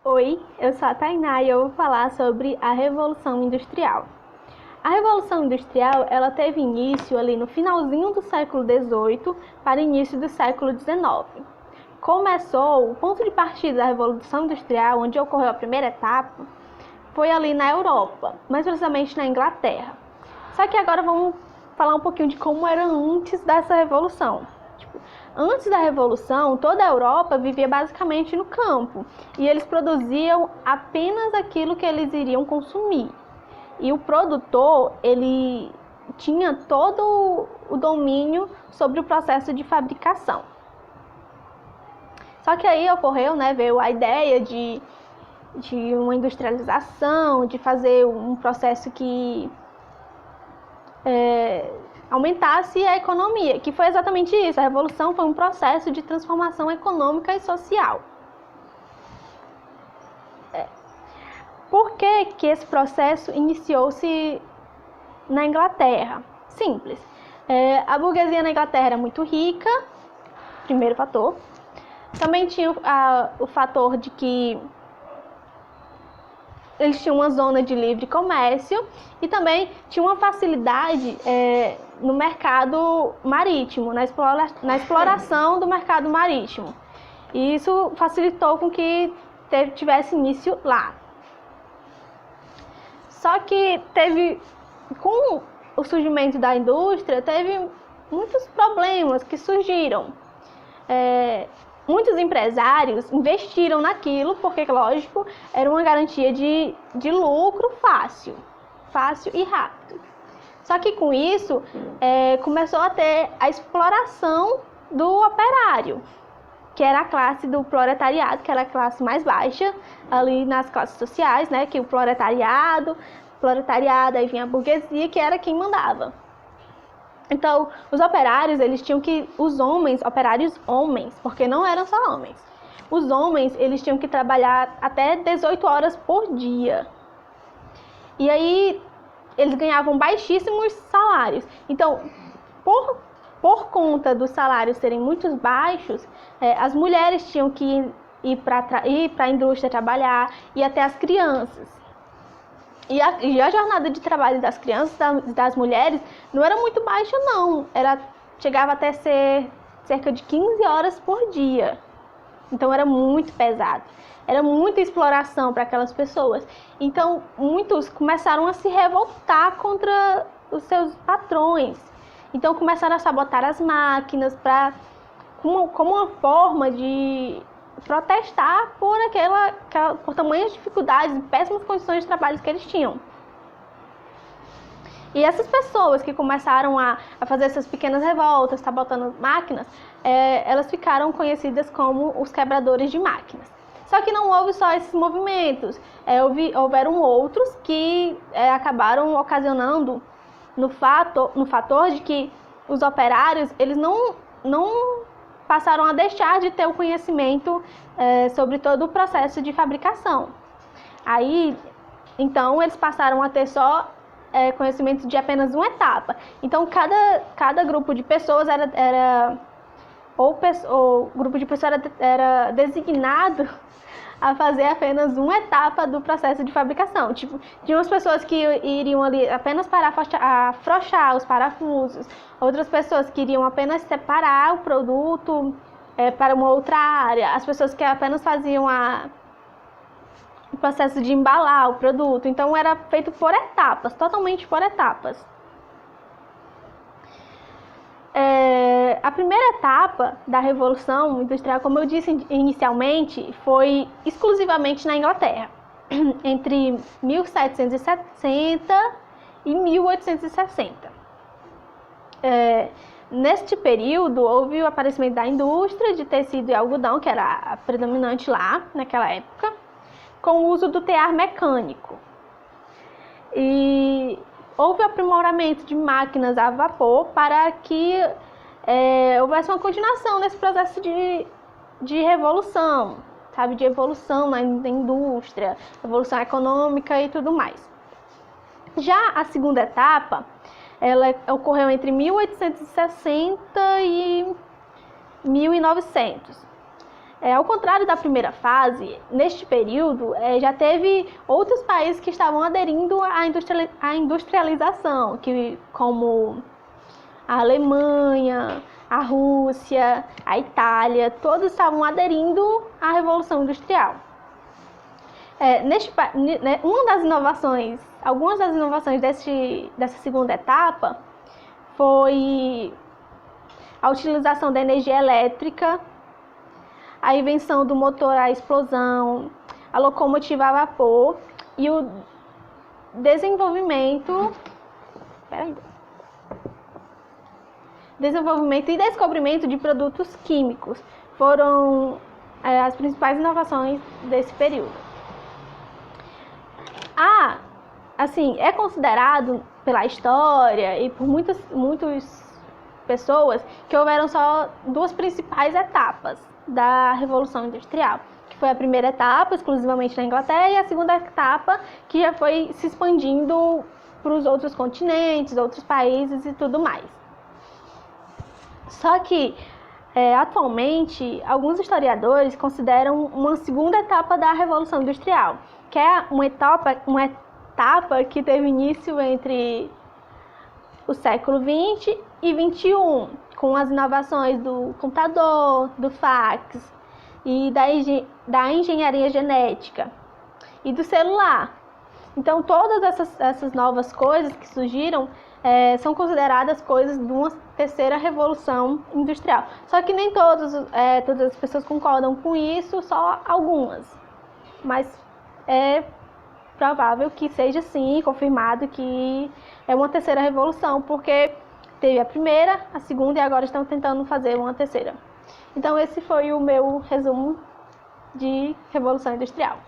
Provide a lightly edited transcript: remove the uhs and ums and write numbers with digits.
Oi, eu sou a Tainá e eu vou falar sobre a Revolução Industrial. A Revolução Industrial, ela teve início ali no finalzinho do século XVIII para início do século XIX. O ponto de partida da Revolução Industrial, onde ocorreu a primeira etapa, foi ali na Europa, mais precisamente na Inglaterra. Só que agora vamos falar um pouquinho de como era antes dessa revolução. Antes da Revolução, toda a Europa vivia basicamente no campo e eles produziam apenas aquilo que eles iriam consumir. E o produtor, ele tinha todo o domínio sobre o processo de fabricação. Só que aí ocorreu, veio a ideia de uma industrialização, de fazer um processo que aumentasse a economia, que foi exatamente isso. A Revolução foi um processo de transformação econômica e social. Por que esse processo iniciou-se na Inglaterra? Simples. A burguesia na Inglaterra era muito rica, primeiro fator. Também tinha o fator de que eles tinham uma zona de livre comércio e também tinha uma facilidade no mercado marítimo, na exploração do mercado marítimo. E isso facilitou com que tivesse início lá. Só que com o surgimento da indústria, teve muitos problemas que surgiram. Muitos empresários investiram naquilo porque, lógico, era uma garantia de lucro fácil e rápido. Só que com isso, começou a ter a exploração do operário, que era a classe do proletariado, que era a classe mais baixa, ali nas classes sociais, que o proletariado, aí vinha a burguesia, que era quem mandava. Então, os operários, os homens, operários homens, porque não eram só homens. Os homens, eles tinham que trabalhar até 18 horas por dia. E aí, eles ganhavam baixíssimos salários. Então, por conta dos salários serem muito baixos, as mulheres tinham que ir para a indústria trabalhar, e até as crianças. E a jornada de trabalho das crianças, das mulheres, não era muito baixa, não. Chegava até ser cerca de 15 horas por dia. Então, era muito pesado. Era muita exploração para aquelas pessoas. Então, muitos começaram a se revoltar contra os seus patrões. Então, começaram a sabotar as máquinas como uma forma de protestar por tamanhas dificuldades e péssimas condições de trabalho que eles tinham. E essas pessoas que começaram a fazer essas pequenas revoltas, sabotando máquinas, elas ficaram conhecidas como os quebradores de máquinas. Só que não houve só esses movimentos, houveram outros que acabaram ocasionando no fator de que os operários, eles não passaram a deixar de ter o conhecimento sobre todo o processo de fabricação. Aí, então, eles passaram a ter só conhecimento de apenas uma etapa. Então, cada grupo de pessoas o grupo de pessoas era designado a fazer apenas uma etapa do processo de fabricação. Tipo, tinha umas pessoas que iriam ali apenas para afrouxar os parafusos, outras pessoas que iriam apenas separar o produto para uma outra área, as pessoas que apenas faziam o processo de embalar o produto. Então, era feito por etapas, totalmente por etapas. A primeira etapa da Revolução Industrial, como eu disse inicialmente, foi exclusivamente na Inglaterra, entre 1760 e 1860. Neste período, houve o aparecimento da indústria de tecido e algodão, que era a predominante lá, naquela época, com o uso do tear mecânico. E houve o aprimoramento de máquinas a vapor para que houvesse uma continuação nesse processo de revolução, de evolução na indústria, evolução econômica e tudo mais. Já a segunda etapa, ela ocorreu entre 1860 e 1900. Ao contrário da primeira fase, neste período já teve outros países que estavam aderindo à industrialização, como a Alemanha, a Rússia, a Itália, todos estavam aderindo à Revolução Industrial. Algumas das inovações dessa segunda etapa foi a utilização da energia elétrica, a invenção do motor à explosão, a locomotiva a vapor e o desenvolvimento e descobrimento de produtos químicos foram as principais inovações desse período. É considerado pela história e por muitas pessoas que houveram só duas principais etapas da Revolução Industrial, que foi a primeira etapa, exclusivamente na Inglaterra, e a segunda etapa, que já foi se expandindo para os outros continentes, outros países e tudo mais. Só que, atualmente, alguns historiadores consideram uma segunda etapa da Revolução Industrial, que é uma etapa que teve início entre o século XX e XXI, com as inovações do computador, do fax e da engenharia genética e do celular. Então, todas essas novas coisas que surgiram são consideradas coisas de uma terceira revolução industrial. Só que nem todas as pessoas concordam com isso, só algumas. Mas é provável que seja sim confirmado que é uma terceira revolução, porque teve a primeira, a segunda e agora estão tentando fazer uma terceira. Então esse foi o meu resumo de Revolução Industrial.